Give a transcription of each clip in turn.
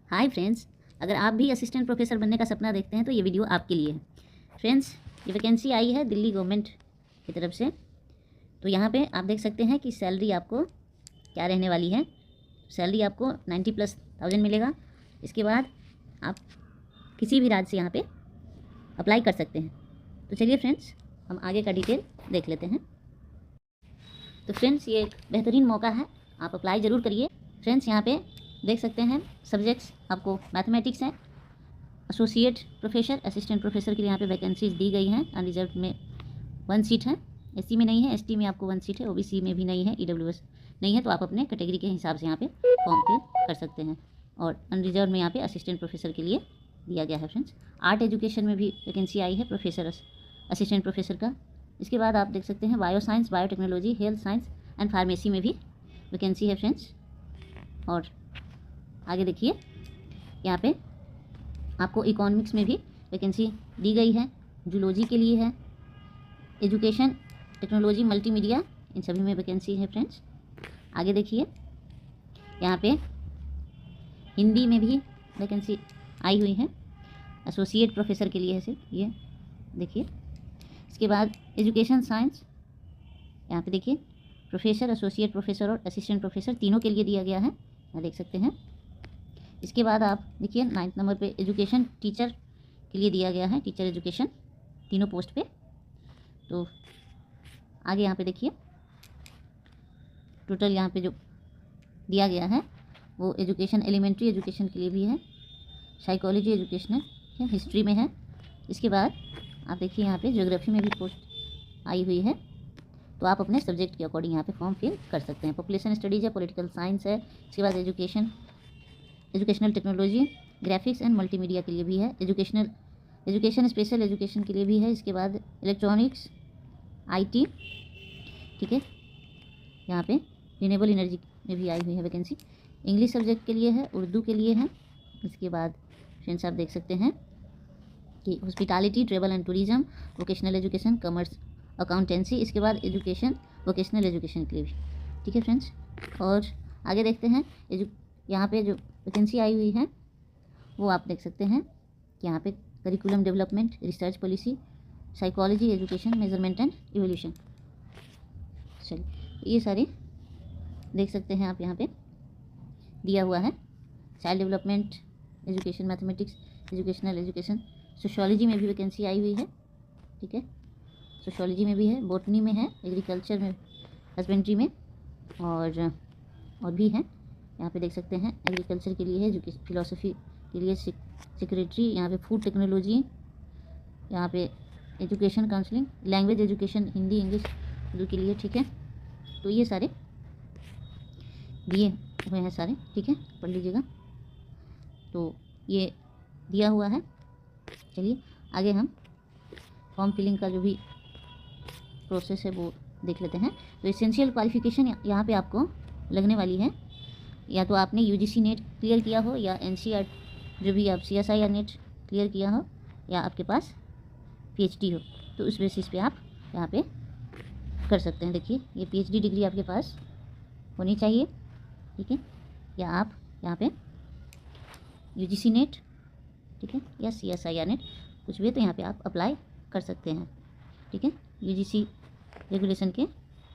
Hi friends, अगर आप भी असिस्टेंट प्रोफेसर बनने का सपना देखते हैं तो ये वीडियो आपके लिए है। फ्रेंड्स, ये वैकेंसी आई है दिल्ली गवर्नमेंट की तरफ से। तो यहाँ पे आप देख सकते हैं कि सैलरी आपको क्या रहने वाली है। सैलरी आपको 90+ मिलेगा। इसके बाद आप किसी भी राज्य से यहाँ पे अप्लाई कर सकते हैं। तो चलिए फ्रेंड्स, हम आगे का डिटेल देख लेते हैं। तो फ्रेंड्स, ये एक बेहतरीन मौका है, आप अप्लाई ज़रूर करिए। फ्रेंड्स, यहाँ पे देख सकते हैं सब्जेक्ट्स आपको मैथमेटिक्स है, एसोसिएट प्रोफेसर, असिस्टेंट प्रोफेसर के लिए यहाँ पे वैकेंसीज दी गई हैं। अनरिजर्व में 1 सीट है, एससी में नहीं है, एसटी में आपको 1 सीट है, ओबीसी में भी नहीं है, ईडब्ल्यूएस नहीं है। तो आप अपने कैटेगरी के हिसाब से यहाँ पे फॉर्म फिल कर सकते हैं। और अनरिजर्व में यहाँ पे असिस्टेंट प्रोफेसर के लिए दिया गया है। फ्रेंड्स, आर्ट एजुकेशन में भी वैकेंसी आई है प्रोफेसर, असिस्टेंट प्रोफेसर का। इसके बाद आप देख सकते हैं bio science, biotechnology, health science and pharmacy में भी वैकेंसी है फ्रेंड्स। और आगे देखिए, यहाँ पे आपको इकोनॉमिक्स में भी वैकेंसी दी गई है, जूलॉजी के लिए है, एजुकेशन, टेक्नोलॉजी, मल्टीमीडिया, इन सभी में वैकेंसी है फ्रेंड्स। आगे देखिए, यहाँ पे हिंदी में भी वैकेंसी आई हुई है, एसोसिएट प्रोफेसर के लिए है सिर्फ, ये देखिए। इसके बाद एजुकेशन साइंस, यहाँ पे देखिए प्रोफेसर, एसोसिएट प्रोफेसर और असिस्टेंट प्रोफेसर तीनों के लिए दिया गया है, यहाँ देख सकते हैं। इसके बाद आप देखिए 9th नंबर पे एजुकेशन टीचर के लिए दिया गया है, टीचर एजुकेशन तीनों पोस्ट पे। तो आगे यहाँ पे देखिए टोटल यहाँ पे जो दिया गया है वो एजुकेशन, एलिमेंट्री एजुकेशन के लिए भी है, साइकोलॉजी एजुकेशनल है, हिस्ट्री में है। इसके बाद आप देखिए यहाँ पे ज्योग्राफी में भी पोस्ट आई हुई है। तो आप अपने सब्जेक्ट के अकॉर्डिंग यहाँ पे फॉर्म फिल कर सकते हैं। पॉपुलेशन स्टडीज़ है, पॉलिटिकल साइंस है। इसके बाद educational technology, graphics and multimedia के लिए भी है, एजुकेशन स्पेशल एजुकेशन के लिए भी है। इसके बाद इलेक्ट्रॉनिक्स, आईटी, ठीक है, यहाँ पे रिन्यूएबल एनर्जी में भी आई हुई है वैकेंसी। इंग्लिश सब्जेक्ट के लिए है, उर्दू के लिए है। इसके बाद फ्रेंड्स आप देख सकते हैं कि hospitality, travel and tourism, vocational education, commerce, accountancy. इसके बाद एजुकेशन, वोकेशनल एजुकेशन के लिए भी, ठीक है फ्रेंड्स। और आगे देखते हैं, यहाँ पे जो वैकेंसी आई हुई है वो आप देख सकते हैं कि यहाँ पे curriculum development, research policy, psychology, education, measurement and evolution. चलिए, ये सारे देख सकते हैं आप, यहाँ पे दिया हुआ है। Child development, education, mathematics, educational education, sociology में भी वैकेंसी आई हुई है, ठीक है, सोशियोलॉजी में भी है, बॉटनी में है, एग्रीकल्चर में, हस्बेंड्री में और भी है। यहाँ पे देख सकते हैं एग्रीकल्चर के लिए है, एजुकेशन, फिलोसफी के लिए सेक्रेटरी, यहाँ पे फूड टेक्नोलॉजी, यहाँ पे education counselling, language education, Hindi, English, Urdu के लिए, ठीक है। तो ये सारे दिए हुए हैं सारे, ठीक है, पढ़ लीजिएगा। तो ये दिया हुआ है। चलिए आगे हम फॉर्म फिलिंग का जो भी प्रोसेस है वो देख लेते हैं। तो एसेंशियल क्वालिफिकेशन यहाँ पे आपको लगने वाली है, या तो आपने यूजीसी नेट क्लियर किया हो, या एनसीईआर जो भी आप सीएसआईआर नेट क्लियर किया हो, या आपके पास पीएचडी हो। तो उस बेसिस पे आप यहाँ पे कर सकते हैं। देखिए, ये पीएचडी डिग्री आपके पास होनी चाहिए, ठीक है, या आप यहाँ पे यूजीसी नेट, ठीक है, या सीएसआईआर नेट, कुछ भी, तो यहाँ पे आप अप्लाई कर सकते हैं, ठीक है। यूजीसी रेगुलेशन के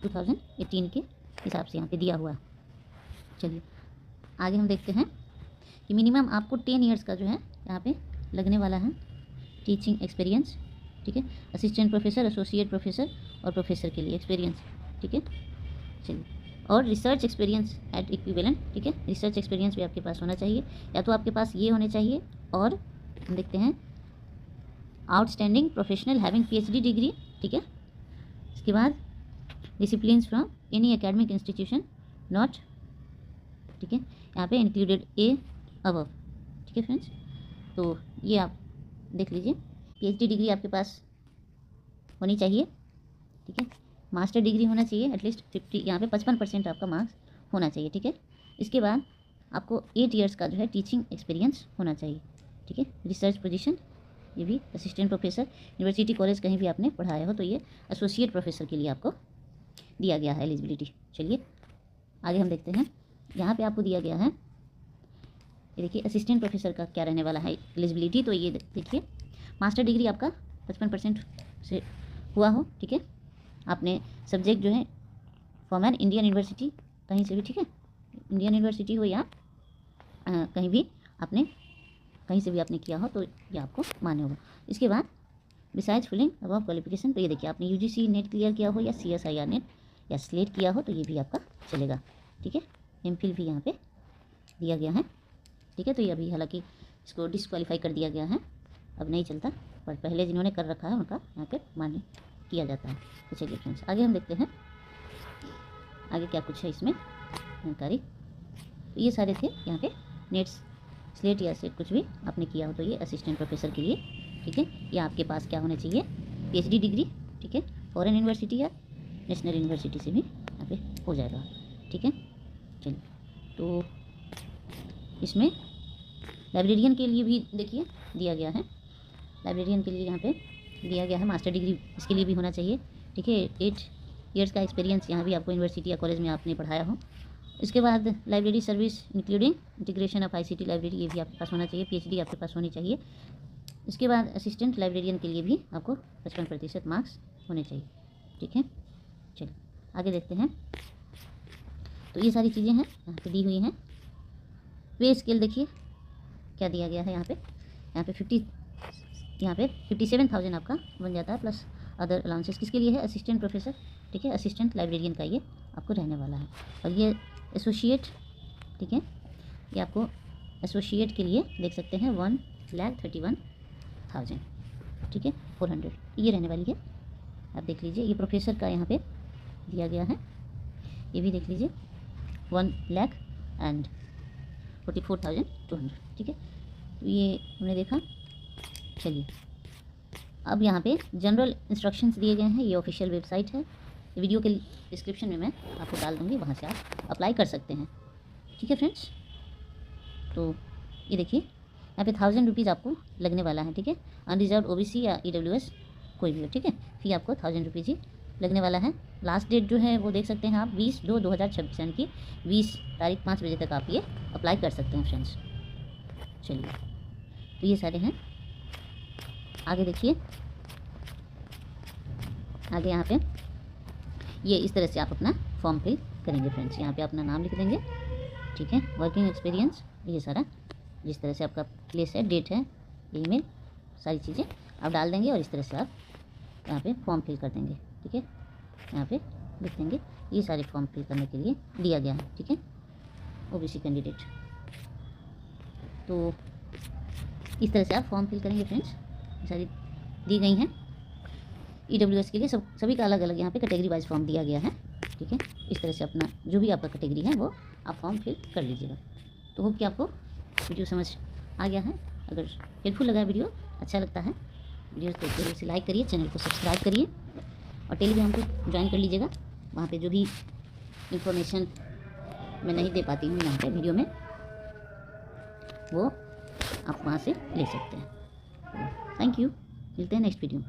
2018 के हिसाब से यहाँ पे दिया हुआ है। चलिए आगे हम देखते हैं कि मिनिमम आपको 10 इयर्स का जो है यहाँ पे लगने वाला है टीचिंग एक्सपीरियंस, ठीक है, असिस्टेंट प्रोफेसर, एसोसिएट प्रोफेसर और प्रोफेसर के लिए एक्सपीरियंस, ठीक है। चलिए, और रिसर्च एक्सपीरियंस एट इक्विवेलेंट, ठीक है, रिसर्च एक्सपीरियंस भी आपके पास होना चाहिए, या तो आपके पास ये होने चाहिए। और हम देखते हैं outstanding professional having PhD degree, ठीक है। इसके बाद disciplines from any academic institution not, ठीक है, यहाँ पे इंक्लूडेड ए अबव, ठीक है फ्रेंड्स। तो ये आप देख लीजिए, पीएचडी डिग्री आपके पास होनी चाहिए, ठीक है, मास्टर डिग्री होना चाहिए, एटलीस्ट 50, यहाँ पे 55% आपका मार्क्स होना चाहिए, ठीक है। इसके बाद आपको 8 इयर्स का जो है टीचिंग एक्सपीरियंस होना चाहिए, ठीक है। रिसर्च पोजीशन, ये भी असिस्टेंट प्रोफेसर, यूनिवर्सिटी, कॉलेज कहीं भी आपने पढ़ाया हो तो ये एसोसिएट प्रोफेसर के लिए आपको दिया गया है एलिजिबिलिटी। चलिए आगे हम देखते हैं, यहाँ पे आपको दिया गया है ये देखिए असिस्टेंट प्रोफेसर का क्या रहने वाला है एलिजिबिलिटी। तो ये देखिए मास्टर डिग्री आपका 55% से हुआ हो, ठीक है। आपने सब्जेक्ट जो है फ्रॉम एन इंडियन यूनिवर्सिटी, कहीं से भी, ठीक है, इंडियन यूनिवर्सिटी हो या कहीं भी आपने कहीं से भी आपने किया हो तो ये आपको मान्य होगा। इसके बाद बिसाइड्स फिलिंग अबव क्वालिफिकेशन, तो ये देखिए आपने यूजीसी नेट क्लियर किया हो या CSIR नेट या स्लेट किया हो तो ये भी आपका चलेगा, ठीक है। एमफिल भी यहाँ पे दिया गया है, ठीक है। तो ये अभी हालांकि इसको डिसक्वालीफाई कर दिया गया है, अब नहीं चलता, पर पहले जिन्होंने कर रखा है उनका यहाँ पे मान्य किया जाता है। तो चलिए फ्रेंड्स आगे हम देखते हैं आगे क्या कुछ है इसमें जानकारी। तो ये सारे थे यहाँ पे नेट्स, स्लेट या सेट कुछ भी आपने किया हो तो ये असिस्टेंट प्रोफेसर के लिए, ठीक है। या आपके पास क्या होना चाहिए, PhD डिग्री, ठीक है, फॉरेन यूनिवर्सिटी या नेशनल यूनिवर्सिटी से भी यहाँ पे हो जाएगा, ठीक है। चलिए तो इसमें लाइब्रेरियन के लिए भी देखिए दिया गया है, लाइब्रेरियन के लिए यहाँ पे दिया गया है मास्टर डिग्री इसके लिए भी होना चाहिए, ठीक है। 8 ईयर्स का एक्सपीरियंस यहाँ भी आपको यूनिवर्सिटी या कॉलेज में आपने पढ़ाया हो। इसके बाद library service including integration of ICT library, ये भी आपके पास होना चाहिए, PhD आपके पास होनी चाहिए। इसके बाद असिस्टेंट लाइब्रेरियन के लिए भी आपको 55% मार्क्स होने चाहिए, ठीक है। चलिए आगे देखते हैं। तो ये सारी चीज़ें हैं यहाँ पे दी हुई हैं। पे स्केल देखिए क्या दिया गया है यहाँ पे 57,000 आपका बन जाता है प्लस अदर अलाउंसेस। किसके लिए है, असिस्टेंट प्रोफेसर, ठीक है, असिस्टेंट लाइब्रेरियन का ये आपको रहने वाला है। और ये एसोसिएट, ठीक है, ये आपको एसोसिएट के लिए देख सकते हैं 1,31,000, ठीक है, 400 ये रहने वाली है, आप देख लीजिए। ये प्रोफेसर का यहाँ पे दिया गया है, ये भी देख लीजिए 1,44,200, ठीक है। तो ये हमने देखा। चलिए अब यहाँ पे जनरल इंस्ट्रक्शंस दिए गए हैं, ये ऑफिशियल वेबसाइट है, वीडियो के डिस्क्रिप्शन में मैं आपको डाल दूँगी, वहाँ से आप अप्लाई कर सकते हैं, ठीक है फ्रेंड्स। तो ये देखिए यहाँ पे 1,000 रुपीज़ आपको लगने वाला है, ठीक है। अनरिजर्व OBC या EWS कोई भी हो, ठीक है, फी आपको 1,000 रुपीज़ ही लगने वाला है। लास्ट डेट जो है वो देख सकते हैं आप 20/2/2026 यानी कि 20 तारीख 5 बजे तक आप ये अप्लाई कर सकते हैं फ्रेंड्स। चलिए तो ये सारे हैं। आगे देखिए, आगे यहाँ पे ये इस तरह से आप अपना फॉर्म फिल करेंगे फ्रेंड्स। यहाँ पे अपना नाम लिख देंगे, ठीक है, वर्किंग एक्सपीरियंस, ये सारा जिस तरह से आपका प्लेस है, डेट है, ईमेल, सारी चीज़ें आप डाल देंगे और इस तरह से आप यहाँ पे फॉर्म फिल कर देंगे, ठीक है। यहाँ पे लिख देंगे ये सारे फॉर्म फिल करने के लिए दिया गया है, ठीक है, OBC कैंडिडेट। तो इस तरह से आप फॉर्म फिल करेंगे फ्रेंड्स, सारी दी गई हैं। EWS के लिए सभी का अलग अलग यहाँ पे कैटेगरी वाइज फॉर्म दिया गया है, ठीक है। इस तरह से अपना जो भी आपका कैटेगरी है वो आप फॉर्म फिल कर लीजिएगा। तो होप कि आपको वीडियो समझ आ गया है। अगर हेल्पफुल लगा वीडियो, अच्छा लगता है वीडियो तो जरूर से लाइक करिए, चैनल को सब्सक्राइब करिए और टेलीग्राम को ज्वाइन कर लीजिएगा। वहाँ पे जो भी इंफॉर्मेशन मैं नहीं दे पाती हूँ यहाँ पे वीडियो में, वो आप वहाँ से ले सकते हैं। थैंक यू, मिलते हैं नेक्स्ट वीडियो में।